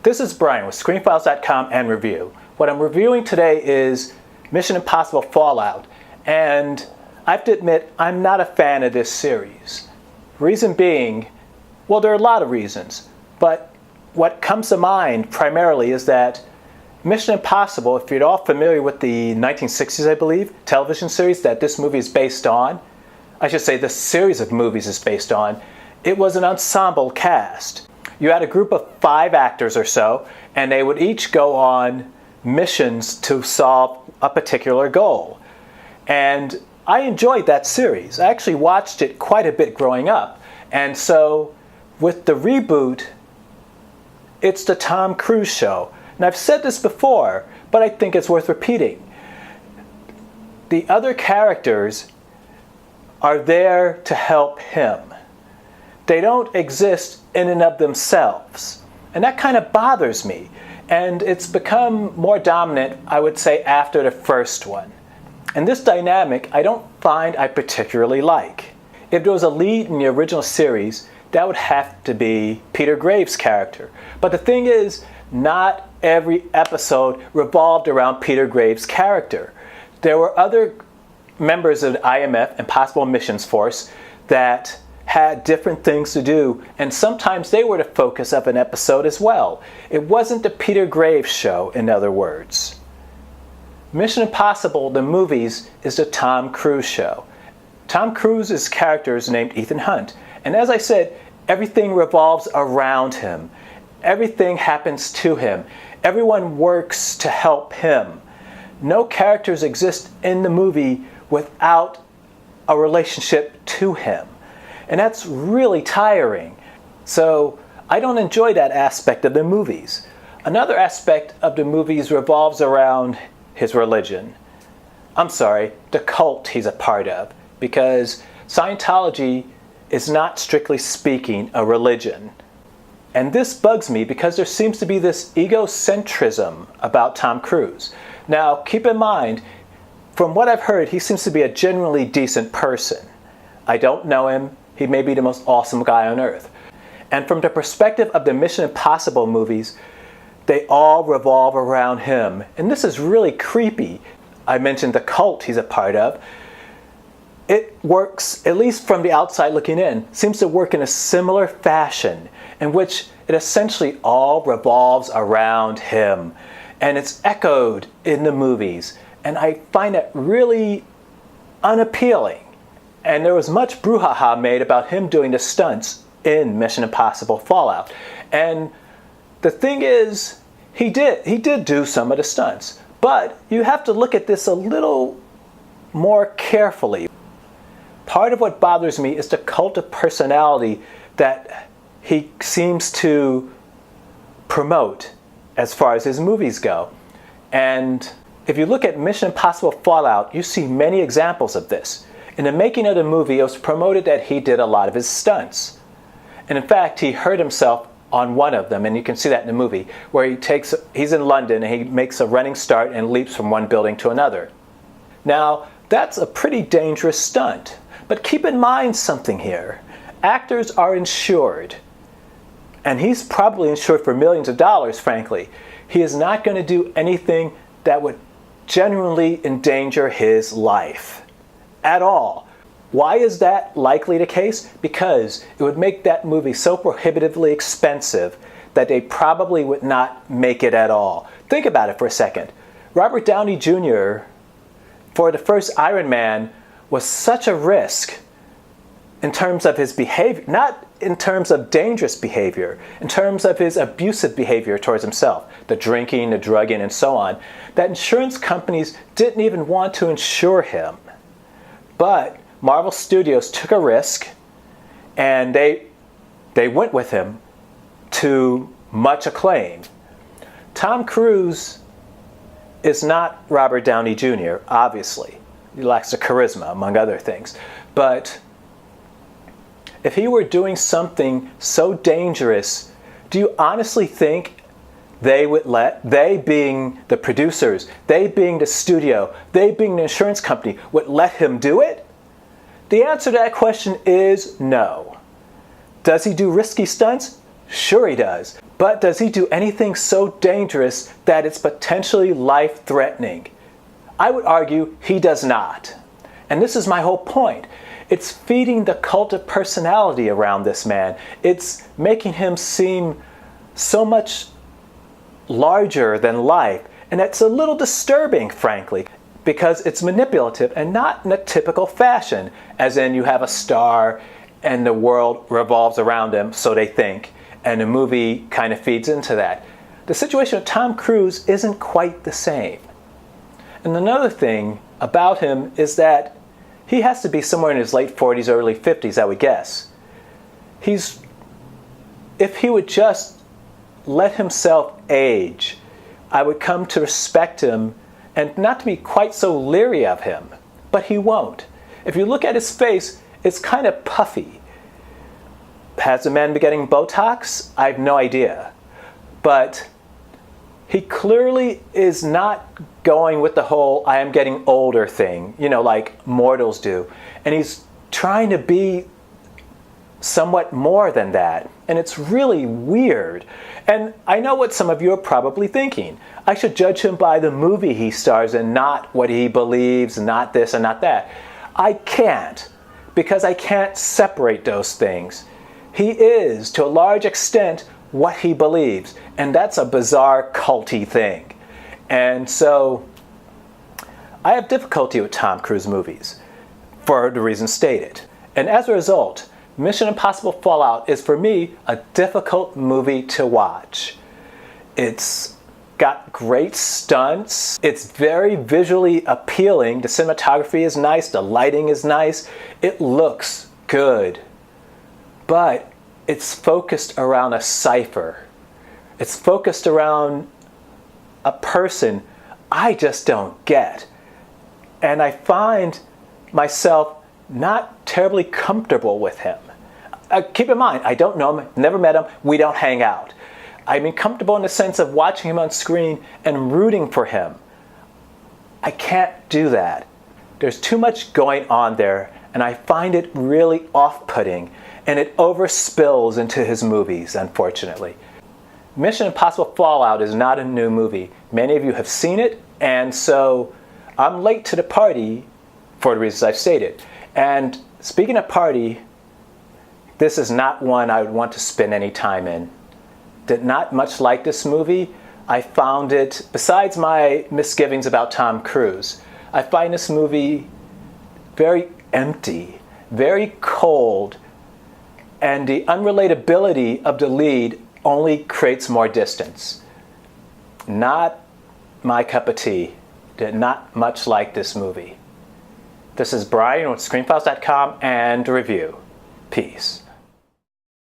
This is Brian with ScreenFiles.com and Review. What I'm reviewing today is Mission Impossible Fallout, and I have to admit I'm not a fan of this series. Reason being, well, there are a lot of reasons, but what comes to mind primarily is that Mission Impossible, if you're all familiar with the 1960s, I believe, television series that this movie is based on, I should say this series of movies is based on, it was an ensemble cast. You had a group of 5 actors or so, and they would each go on missions to solve a particular goal. And I enjoyed that series. I actually watched it quite a bit growing up. And so with the reboot, it's the Tom Cruise show. And I've said this before, but I think it's worth repeating. The other characters are there to help him. They don't exist in and of themselves. And that kind of bothers me. And it's become more dominant, I would say, after the first one. And this dynamic I don't find I particularly like. If there was a lead in the original series, that would have to be Peter Graves' character. But the thing is, not every episode revolved around Peter Graves' character. There were other members of the IMF, Impossible Missions Force, that had different things to do, and sometimes they were the focus of an episode as well. It wasn't the Peter Graves show, in other words. Mission Impossible, the movies, is the Tom Cruise show. Tom Cruise's character is named Ethan Hunt, and as I said, everything revolves around him. Everything happens to him. Everyone works to help him. No characters exist in the movie without a relationship to him. And that's really tiring. So I don't enjoy that aspect of the movies. Another aspect of the movies revolves around his religion. I'm sorry, the cult he's a part of, because Scientology is not strictly speaking a religion. And this bugs me because there seems to be this egocentrism about Tom Cruise. Now, keep in mind, from what I've heard, he seems to be a genuinely decent person. I don't know him. He may be the most awesome guy on earth. And from the perspective of the Mission Impossible movies, they all revolve around him. And this is really creepy. I mentioned the cult he's a part of. It works, at least from the outside looking in, seems to work in a similar fashion in which it essentially all revolves around him. And it's echoed in the movies. And I find that really unappealing. And there was much brouhaha made about him doing the stunts in Mission Impossible Fallout. And the thing is, he did do some of the stunts. But you have to look at this a little more carefully. Part of what bothers me is the cult of personality that he seems to promote as far as his movies go. And if you look at Mission Impossible Fallout, you see many examples of this. In the making of the movie, it was promoted that he did a lot of his stunts. And in fact, he hurt himself on one of them, and you can see that in the movie, where he's in London and he makes a running start and leaps from one building to another. Now, that's a pretty dangerous stunt. But keep in mind something here. Actors are insured. And he's probably insured for millions of dollars, frankly. He is not going to do anything that would genuinely endanger his life. At all. Why is that likely the case? Because it would make that movie so prohibitively expensive that they probably would not make it at all. Think about it for a second. Robert Downey Jr., for the first Iron Man, was such a risk in terms of his behavior, not in terms of dangerous behavior, in terms of his abusive behavior towards himself, the drinking, the drugging, and so on, that insurance companies didn't even want to insure him. But Marvel Studios took a risk, and they went with him to much acclaim. Tom Cruise is not Robert Downey Jr., obviously. He lacks the charisma, among other things. But if he were doing something so dangerous, do you honestly think they being the producers, they being the studio, they being the insurance company, would let him do it? The answer to that question is no. Does he do risky stunts? Sure he does. But does he do anything so dangerous that it's potentially life-threatening? I would argue he does not. And this is my whole point. It's feeding the cult of personality around this man. It's making him seem so much larger than life. And it's a little disturbing, frankly, because it's manipulative and not in a typical fashion, as in you have a star and the world revolves around him, so they think, and the movie kind of feeds into that. The situation with Tom Cruise isn't quite the same. And another thing about him is that he has to be somewhere in his late 40s, early 50s, I would guess. If he would just let himself age, I would come to respect him and not to be quite so leery of him. But he won't. If you look at his face, it's kind of puffy. Has the man been getting Botox? I have no idea. But he clearly is not going with the whole I am getting older thing, like mortals do. And he's trying to be somewhat more than that. And it's really weird. And I know what some of you are probably thinking. I should judge him by the movie he stars in, not what he believes, not this and not that. I can't, because I can't separate those things. He is, to a large extent, what he believes. And that's a bizarre, culty thing. And so I have difficulty with Tom Cruise movies, for the reasons stated. And as a result, Mission Impossible Fallout is, for me, a difficult movie to watch. It's got great stunts. It's very visually appealing. The cinematography is nice. The lighting is nice. It looks good. But it's focused around a cipher. It's focused around a person I just don't get. And I find myself not terribly comfortable with him. Keep in mind, I don't know him, never met him, we don't hang out. I mean, comfortable in the sense of watching him on screen and rooting for him. I can't do that. There's too much going on there, and I find it really off-putting, and it overspills into his movies, unfortunately. Mission Impossible Fallout is not a new movie. Many of you have seen it, and so I'm late to the party for the reasons I've stated. And speaking of party, this is not one I would want to spend any time in. Did not much like this movie. I found it, besides my misgivings about Tom Cruise, I find this movie very empty, very cold, and the unrelatability of the lead only creates more distance. Not my cup of tea. Did not much like this movie. This is Brian with ScreenFiles.com and Review. Peace.